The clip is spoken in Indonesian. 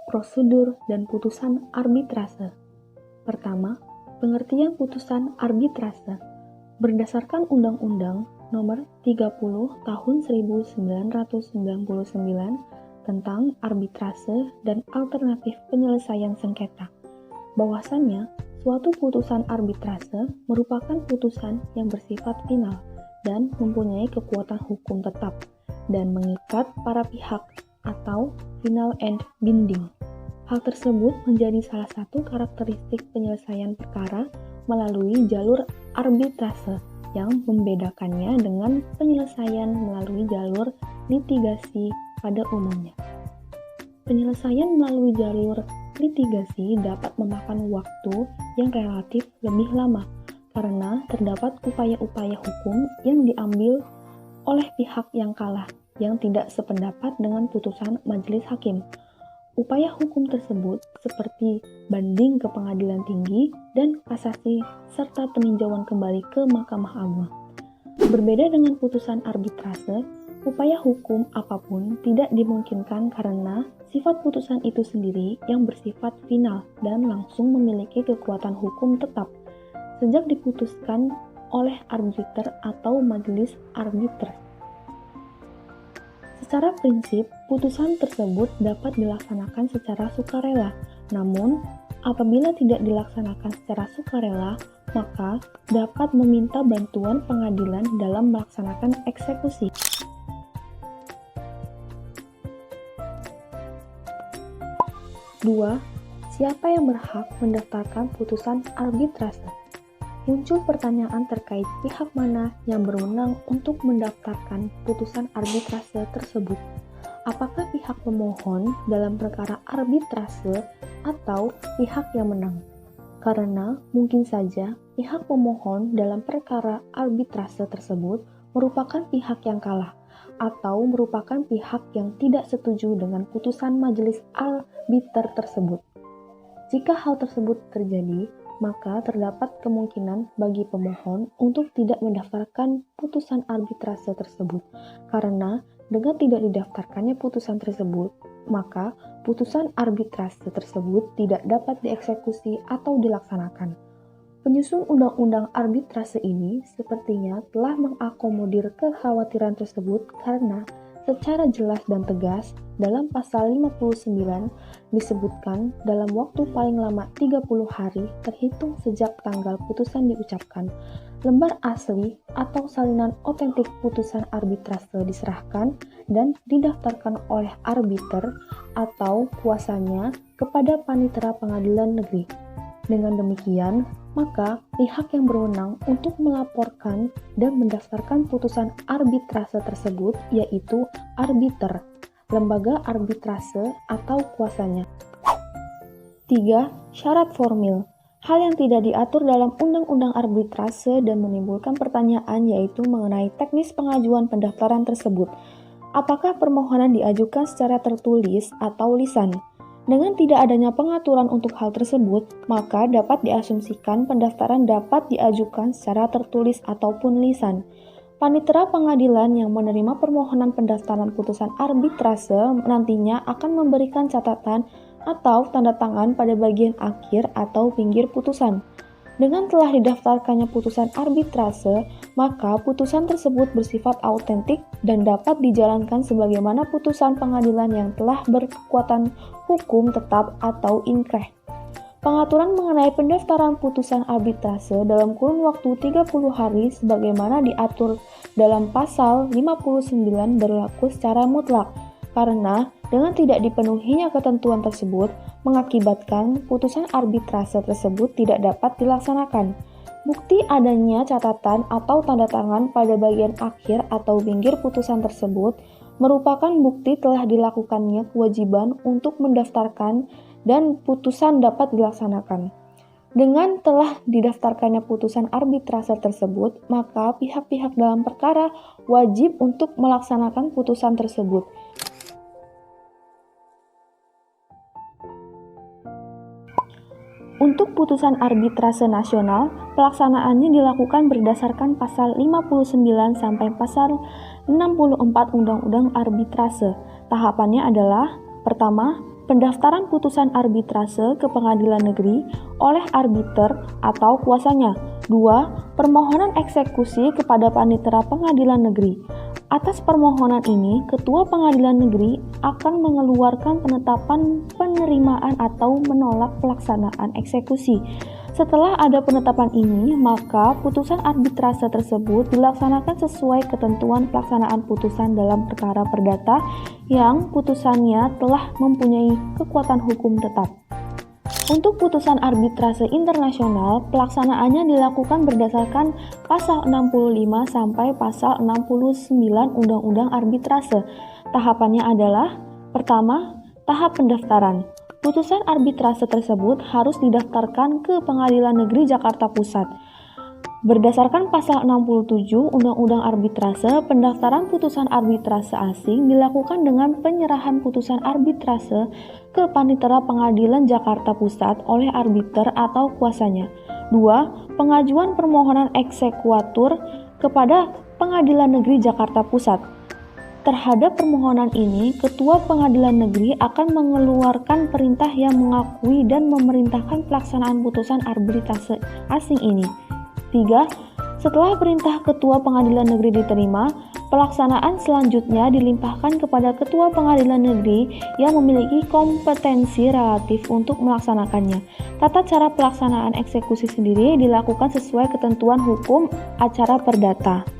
prosedur, dan putusan arbitrase. Pertama, pengertian putusan arbitrase. Berdasarkan Undang-Undang Nomor 30 Tahun 1999 tentang arbitrase dan alternatif penyelesaian sengketa, bahwasannya suatu putusan arbitrase merupakan putusan yang bersifat final dan mempunyai kekuatan hukum tetap dan mengikat para pihak atau final and binding. Hal tersebut menjadi salah satu karakteristik penyelesaian perkara melalui jalur arbitrase yang membedakannya dengan penyelesaian melalui jalur litigasi pada umumnya. Penyelesaian melalui jalur litigasi dapat memakan waktu yang relatif lebih lama karena terdapat upaya-upaya hukum yang diambil oleh pihak yang kalah yang tidak sependapat dengan putusan majelis hakim. Upaya hukum tersebut seperti banding ke pengadilan tinggi dan kasasi serta peninjauan kembali ke Mahkamah Agung. Berbeda dengan putusan arbitrase, upaya hukum apapun tidak dimungkinkan karena sifat putusan itu sendiri yang bersifat final dan langsung memiliki kekuatan hukum tetap sejak diputuskan oleh arbiter atau majelis arbiter. Secara prinsip, putusan tersebut dapat dilaksanakan secara sukarela. Namun, apabila tidak dilaksanakan secara sukarela, maka dapat meminta bantuan pengadilan dalam melaksanakan eksekusi. Dua, siapa yang berhak mendaftarkan putusan arbitrase? Muncul pertanyaan terkait pihak mana yang berwenang untuk mendaftarkan putusan arbitrase tersebut. Apakah pihak pemohon dalam perkara arbitrase atau pihak yang menang? Karena mungkin saja pihak pemohon dalam perkara arbitrase tersebut merupakan pihak yang kalah atau merupakan pihak yang tidak setuju dengan putusan majelis arbiter tersebut. Jika hal tersebut terjadi, maka terdapat kemungkinan bagi pemohon untuk tidak mendaftarkan putusan arbitrase tersebut, karena dengan tidak didaftarkannya putusan tersebut, maka putusan arbitrase tersebut tidak dapat dieksekusi atau dilaksanakan. Penyusun undang-undang arbitrase ini sepertinya telah mengakomodir kekhawatiran tersebut karena secara jelas dan tegas dalam pasal 59 disebutkan dalam waktu paling lama 30 hari terhitung sejak tanggal putusan diucapkan, lembar asli atau salinan otentik putusan arbitrase diserahkan dan didaftarkan oleh arbiter atau kuasanya kepada panitera pengadilan negeri. Dengan demikian, maka pihak yang berwenang untuk melaporkan dan mendaftarkan putusan arbitrase tersebut yaitu arbiter, lembaga arbitrase atau kuasanya. 3. Syarat formil. Hal yang tidak diatur dalam Undang-Undang Arbitrase dan menimbulkan pertanyaan yaitu mengenai teknis pengajuan pendaftaran tersebut. Apakah permohonan diajukan secara tertulis atau lisan? Dengan tidak adanya pengaturan untuk hal tersebut, maka dapat diasumsikan pendaftaran dapat diajukan secara tertulis ataupun lisan. Panitera pengadilan yang menerima permohonan pendaftaran putusan arbitrase nantinya akan memberikan catatan atau tanda tangan pada bagian akhir atau pinggir putusan. Dengan telah didaftarkannya putusan arbitrase, maka putusan tersebut bersifat autentik dan dapat dijalankan sebagaimana putusan pengadilan yang telah berkekuatan hukum tetap atau inkreh. Pengaturan mengenai pendaftaran putusan arbitrase dalam kurun waktu 30 hari sebagaimana diatur dalam pasal 59 berlaku secara mutlak, karena dengan tidak dipenuhinya ketentuan tersebut, mengakibatkan putusan arbitrase tersebut tidak dapat dilaksanakan. Bukti adanya catatan atau tanda tangan pada bagian akhir atau pinggir putusan tersebut merupakan bukti telah dilakukannya kewajiban untuk mendaftarkan dan putusan dapat dilaksanakan. Dengan telah didaftarkannya putusan arbitrase tersebut, maka pihak-pihak dalam perkara wajib untuk melaksanakan putusan tersebut. Untuk putusan arbitrase nasional, pelaksanaannya dilakukan berdasarkan pasal 59 sampai pasal 64 Undang-Undang Arbitrase. Tahapannya adalah: pertama, pendaftaran putusan arbitrase ke pengadilan negeri oleh arbiter atau kuasanya. 2. Permohonan eksekusi kepada panitera pengadilan negeri. Atas permohonan ini, Ketua Pengadilan Negeri akan mengeluarkan penetapan penerimaan atau menolak pelaksanaan eksekusi. Setelah ada penetapan ini, maka putusan arbitrase tersebut dilaksanakan sesuai ketentuan pelaksanaan putusan dalam perkara perdata yang putusannya telah mempunyai kekuatan hukum tetap. Untuk putusan arbitrase internasional, pelaksanaannya dilakukan berdasarkan pasal 65 sampai pasal 69 Undang-Undang Arbitrase. Tahapannya adalah: pertama, tahap pendaftaran. Putusan arbitrase tersebut harus didaftarkan ke Pengadilan Negeri Jakarta Pusat. Berdasarkan pasal 67 Undang-Undang Arbitrase, pendaftaran putusan arbitrase asing dilakukan dengan penyerahan putusan arbitrase ke Panitera Pengadilan Jakarta Pusat oleh arbiter atau kuasanya. 2. Pengajuan permohonan eksekuatur kepada Pengadilan Negeri Jakarta Pusat. Terhadap permohonan ini, Ketua Pengadilan Negeri akan mengeluarkan perintah yang mengakui dan memerintahkan pelaksanaan putusan arbitrase asing ini. 3. Setelah perintah Ketua Pengadilan Negeri diterima, pelaksanaan selanjutnya dilimpahkan kepada Ketua Pengadilan Negeri yang memiliki kompetensi relatif untuk melaksanakannya. Tata cara pelaksanaan eksekusi sendiri dilakukan sesuai ketentuan hukum acara perdata.